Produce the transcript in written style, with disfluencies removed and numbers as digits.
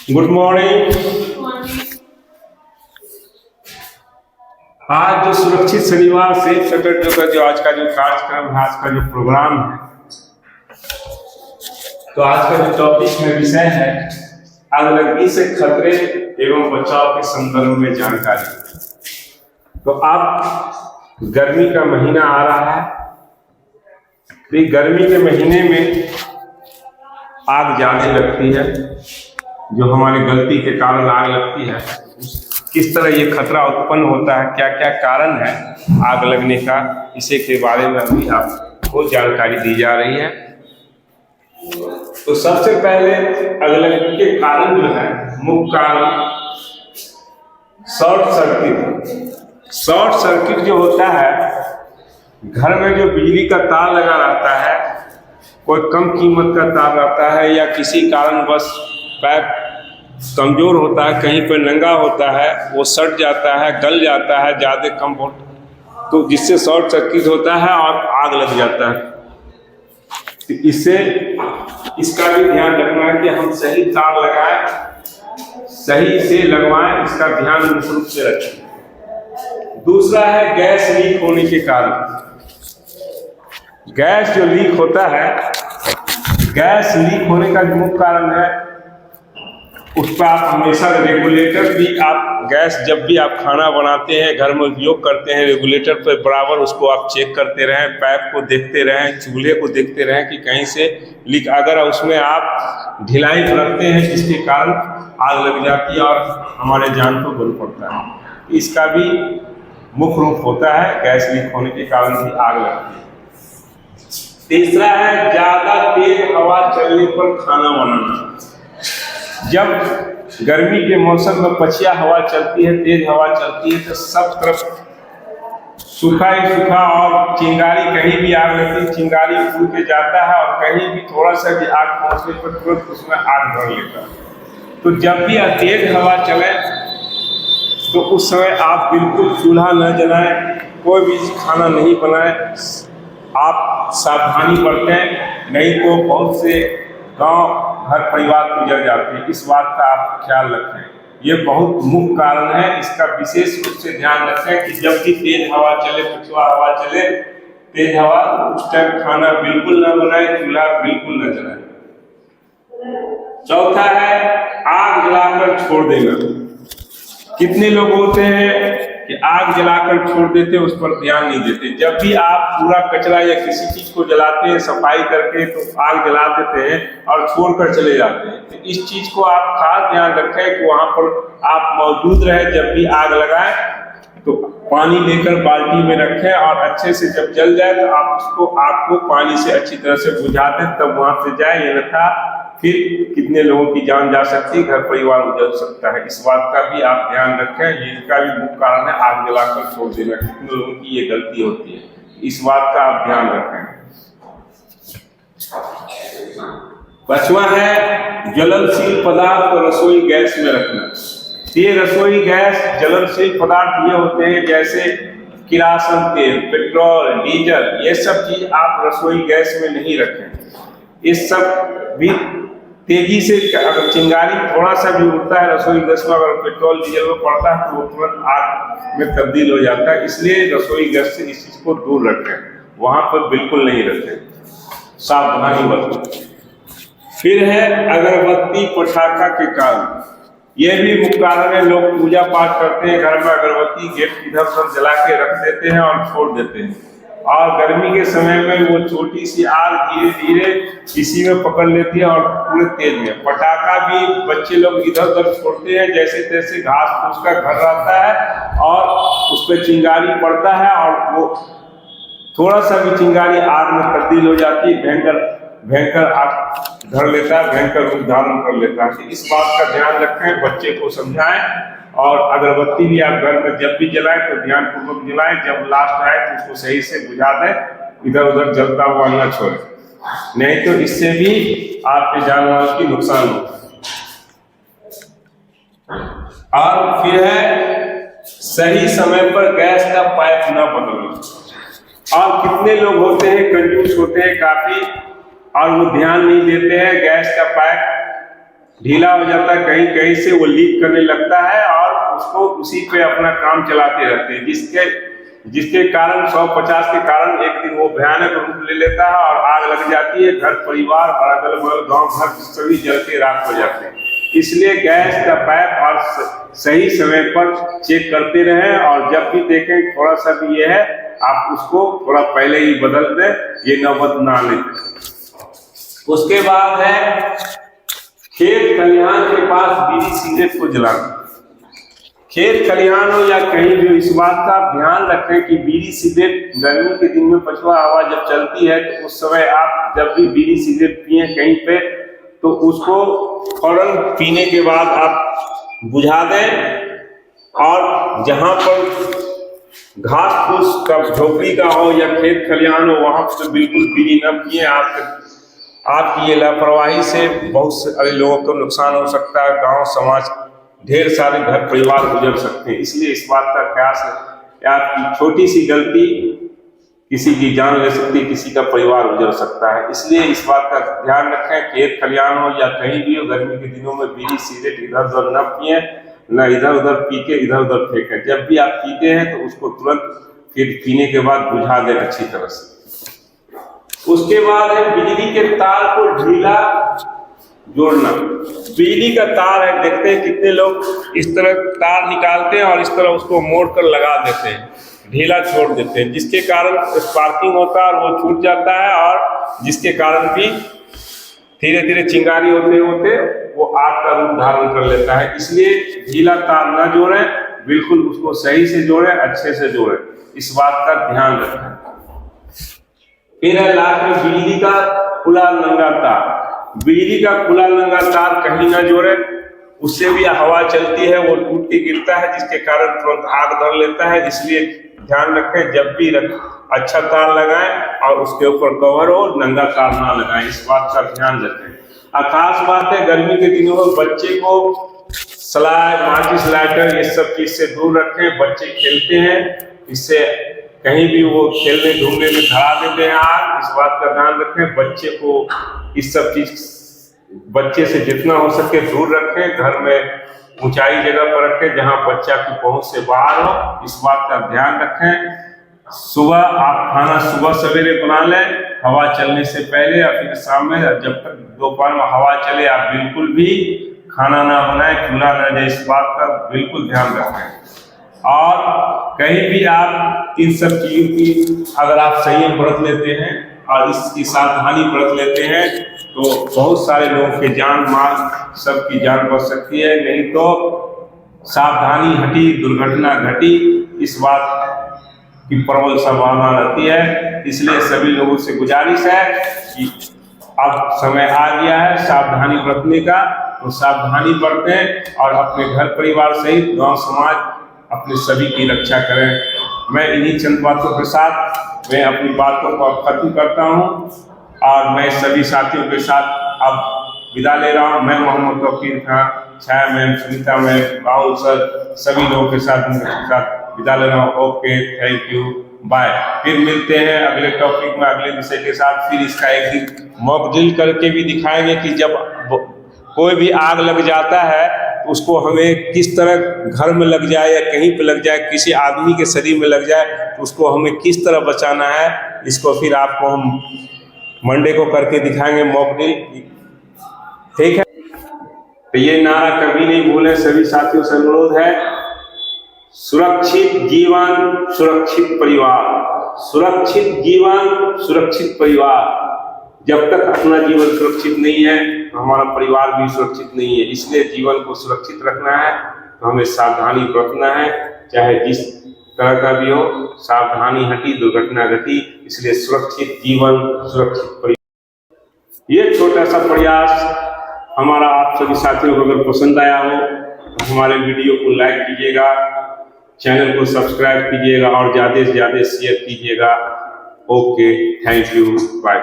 Good morning. आज जो सुरक्षित शनिवार सेफ सैटरडे का जो आज का जो कार्यक्रम है, आज का जो प्रोग्राम है, तो आज का जो टॉपिक है, विषय है आगलगी से खतरे एवं बचाव के संदर्भ में जानकारी। तो आप गर्मी का महीना आ रहा है, तो गर्मी के महीने में आग ज्यादा लगती है, जो हमारी गलती के कारण आग लगती है। किस तरह ये खतरा उत्पन्न होता है, क्या क्या कारण है आग लगने का, इसी के बारे में अभी आपको जानकारी दी जा रही है। तो सबसे पहले आगलगी के कारण जो है, मुख्य कारण शॉर्ट सर्किट। शॉर्ट सर्किट जो होता है, घर में जो बिजली का तार लगा रहता है, कोई कम कीमत का तार रहता है या किसी कारणवश पाइप कमजोर होता है, कहीं पर नंगा होता है, वो सट जाता है, गल जाता है ज़्यादा कम वोल्ट, तो जिससे शॉर्ट सर्किट होता है और आग लग जाता है। तो इससे इसका भी ध्यान रखना है कि हम सही तार लगाएं, सही से लगवाएं, इसका ध्यान मुख्य रूप से रखें। दूसरा है गैस लीक होने के कारण। गैस जो लीक होता है, गैस लीक होने का जो मुख्य कारण है, उस पर आप हमेशा रेगुलेटर भी, आप गैस जब भी आप खाना बनाते हैं, घर में उपयोग करते हैं, रेगुलेटर पर बराबर उसको आप चेक करते रहें, पाइप को देखते रहें, चूल्हे को देखते रहें कि कहीं से लीक, अगर उसमें आप ढिलाई रखते हैं जिसके कारण आग लग जाती है और हमारे जान को गुल पड़ता है। इसका भी मुख्य रूप होता है, गैस लीक होने के कारण भी आग लगती है। तीसरा है ज्यादा तेज हवा चलने पर खाना बनाना। जब गर्मी के मौसम में पछिया हवा चलती है, तेज हवा चलती है, तो सब तरफ सूखा ही सूखा और चिंगारी, कहीं भी आग लगती है चिंगारी फूल के जाता है और कहीं भी थोड़ा सा भी आग पहुंचने पर तुरंत उसमें आग भर लेता है। तो जब भी तेज हवा चले तो उस समय आप बिल्कुल चूल्हा न जलाएं, कोई भी खाना नहीं बनाएं, आप सावधानी बरतें, नहीं तो बहुत से गांव घर परिवार गुजर जाते हैं। इस बात का आप ख्याल रखें। ये बहुत मुख्य कारण है, इसका विशेष रूप से ध्यान रखें कि जब भी तेज हवा चले, पछुआ हवा चले, तेज हवा, उस टाइम खाना बिल्कुल न बनाए, चूल्हा बिल्कुल न जलाए। चौथा है आग जलाकर छोड़ देना। कितने लोग होते हैं कि आग जलाकर छोड़ देते, उस पर ध्यान नहीं देते। जब भी आप पूरा कचरा या किसी चीज को जलाते हैं, सफाई करके तो आग जला देते हैं और छोड़कर चले जाते हैं। तो इस चीज को आप खास ध्यान रखें कि वहां पर आप मौजूद रहे। जब भी आग लगाएं तो पानी लेकर बाल्टी में रखें और अच्छे से जब जल जाए तो आप उसको, आग को पानी से अच्छी तरह से बुझा दें, तब वहां से जाए, अन्यथा फिर कितने लोगों की जान जा सकती है, घर परिवार उजड़ सकता है। इस बात का भी आप ध्यान रखें। इसका भी मुख्य कारण है आग जलाकर छोड़ देना। कितने लोगों की ये गलती होती है, इस बात का आप ध्यान रखें। पांचवा है ज्वलनशील पदार्थ और रसोई गैस में रखना। ये रसोई गैस, ज्वलनशील पदार्थ ये होते हैं जैसे किरासन तेल, पेट्रोल, डीजल, ये सब चीज आप रसोई गैस में नहीं रखें। इस सब भी तेजी से, अगर चिंगारी थोड़ा सा भी उड़ता है रसोई गैस में, अगर पेट्रोल डीजल में पड़ता है तो वो तुरंत आग में तब्दील हो जाता है। इसलिए रसोई गैस से इस चीज को दूर रखें, वहां पर बिल्कुल नहीं रखें, सावधानी बरतें। फिर है अगरबत्ती पटाखा के कारण। यह भी मुख्य कारण है। लोग पूजा पाठ करते हैं, घर में अगरबत्ती गेट इधर उधर जला के रख देते हैं और छोड़ देते हैं, और गर्मी के समय में वो छोटी सी आग धीरे धीरे इसी में पकड़ लेती है और पूरे तेज में। पटाखा भी बच्चे लोग इधर उधर छोड़ते हैं, जैसे तैसे घास फूस का घर रहता है और उस पर चिंगारी पड़ता है और वो थोड़ा सा भी चिंगारी आग में तब्दील हो जाती है, भयंकर आग धर लेता है, भयंकर रूप धारण कर लेता है। इस बात का ध्यान रखें, बच्चे को समझाएं। और अगरबत्ती भी आप घर में जब भी जलाएं तो ध्यान पूर्वक जलाएं, जब लास्ट आए तो उसको सही से बुझा दें, इधर उधर जलता हुआ न छोड़ें, नहीं तो इससे भी आपके जान माल की नुकसान होता है। और फिर है सही समय पर गैस का पाइप न बदलना। और कितने लोग होते हैं कंजूस होते हैं काफी, और वो ध्यान नहीं देते हैं, गैस का पाइप ढीला हो जाता है, कहीं कहीं से वो लीक करने लगता है और उसको उसी पे अपना काम चलाते रहते हैं, जिसके कारण 150 के कारण एक दिन वो भयानक रूप ले लेता है और आग लग जाती है। घर परिवार और अगल बगल गाँव घर सभी जल के राख हो जाते हैं। इसलिए गैस का पाइप और सही समय पर चेक करते रहें और जब भी देखें थोड़ा सा भी ये है आप उसको थोड़ा पहले ही बदल दें, ये नौबत ना लें। उसके बाद है खेत खलिहान के पास बीड़ी सिगरेट को जलाना। खेत खलिहान हो या कहीं भी इस बात का ध्यान रखें कि बीड़ी सिगरेट गर्मी के दिन में पछुआ हवा जब चलती है तो उस समय आप जब भी बीड़ी सिगरेट पिए कहीं पे तो उसको फौरन पीने के बाद आप बुझा दें और जहां पर घास फूस का झोपड़ी का हो या खेत खलिहान हो वहां पर बिल्कुल बीड़ी न पिए। आपकी ये लापरवाही से बहुत सारे लोगों को नुकसान हो सकता है, गांव समाज ढेर सारे घर परिवार गुजर सकते हैं। इसलिए इस बात का ख्याल है, आपकी छोटी सी गलती किसी की जान ले सकती है, किसी का परिवार गुजर सकता है। इसलिए इस बात का ध्यान रखें, खेत खलिहान हो या कहीं भी हो गर्मी के दिनों में बीड़ी सिगरेट इधर उधर न पिए, न इधर उधर पी के इधर उधर फेंकें। जब भी आप पीते हैं तो उसको तुरंत फिर पीने के बाद बुझा दें अच्छी तरह से। उसके बाद है बिजली के तार को ढीला जोड़ना। बिजली का तार है, देखते हैं कितने लोग इस तरह तार निकालते हैं और इस तरह उसको मोड़ कर लगा देते हैं, ढीला छोड़ देते हैं, जिसके कारण स्पार्किंग होता है और वो छूट जाता है और जिसके कारण भी धीरे धीरे चिंगारी होते होते वो आग का रूप धारण कर लेता है। इसलिए ढीला तार न जोड़ें, बिल्कुल उसको सही से जोड़ें, अच्छे से जोड़ें, इस बात का ध्यान रखें। फिर है लास्ट में बिजली का खुला नंगा तार। बिजली का खुला नंगा तार कहीं ना जोड़े, उससे भी हवा चलती है वो टूट के गिरता है, जिसके कारण तुरंत आग धर लेता है। इसलिए ध्यान रखें, जब भी अच्छा तार लगाएं और उसके ऊपर कवर हो, नंगा तार ना लगाएं, इस बात का ध्यान रखें। खास बात है गर्मी के दिनों में बच्चे को सलाह, माचिस, लाइटर ये सब चीज से दूर रखें। बच्चे खेलते हैं, इससे कहीं भी वो खेलने घूमने में धरा देते हैं आग, इस बात का ध्यान रखें। बच्चे को इस सब चीज बच्चे से जितना हो सके दूर रखें, घर में ऊंचाई जगह पर रखें जहां बच्चा की पहुंच से बाहर हो, इस बात का ध्यान रखें। सुबह आप खाना सुबह सवेरे बना लें हवा चलने से पहले, या फिर शाम में जब तक दोपहर में हवा चले आप बिल्कुल भी खाना ना बनाएं, चूल्हा न जाए, इस बात का बिल्कुल ध्यान रखें। और कहीं भी आप इन सब चीजों की अगर आप संयम बरत लेते हैं और इसकी सावधानी बरत लेते हैं तो बहुत सारे लोगों के जान माल सबकी जान बच सकती है। नहीं तो सावधानी हटी दुर्घटना घटी, इस बात की प्रबल संभावना रहती है। इसलिए सभी लोगों से गुजारिश है कि अब समय आ गया है सावधानी बरतने का, तो सावधानी बरतें और अपने घर परिवार सहित गांव समाज अपने सभी की रक्षा करें। मैं इन्हीं चंद बातों के साथ मैं अपनी बातों को खत्म करता हूं और मैं सभी साथियों के साथ अब विदा ले रहा हूं। मैं Mohammad Tauqeer Khan, Chhaya ma'am, Sunita ma'am, Rahul sir, सभी लोगों के साथ विदा ले रहा हूँ। Okay, thank you, bye. फिर मिलते हैं अगले टॉपिक में अगले विषय के साथ। फिर इसका एक दिन मॉक ड्रिल करके भी दिखाएंगे कि जब कोई भी आग लग जाता है तो उसको हमें किस तरह घर में लग जाए या कहीं पे लग जाए, किसी आदमी के शरीर में लग जाए तो उसको हमें किस तरह बचाना है, इसको फिर आपको हम मंडे को करके दिखाएंगे मॉक ड्रिल, ठीक है। तो ये नारा कभी नहीं भूलें, सभी साथियों से अनुरोध है, सुरक्षित जीवन सुरक्षित परिवार, सुरक्षित जीवन सुरक्षित परिवार। जब तक अपना जीवन सुरक्षित नहीं है तो हमारा परिवार भी सुरक्षित नहीं है। इसलिए जीवन को सुरक्षित रखना है तो हमें सावधानी बरतना है, चाहे जिस तरह का भी हो, सावधानी हटी दुर्घटना घटी। इसलिए सुरक्षित जीवन सुरक्षित परिवार, ये छोटा सा प्रयास हमारा आप सभी साथियों को अगर पसंद आया हो तो हमारे वीडियो को लाइक कीजिएगा, चैनल को सब्सक्राइब कीजिएगा और ज़्यादा से ज़्यादा शेयर कीजिएगा। Okay, thank you, bye.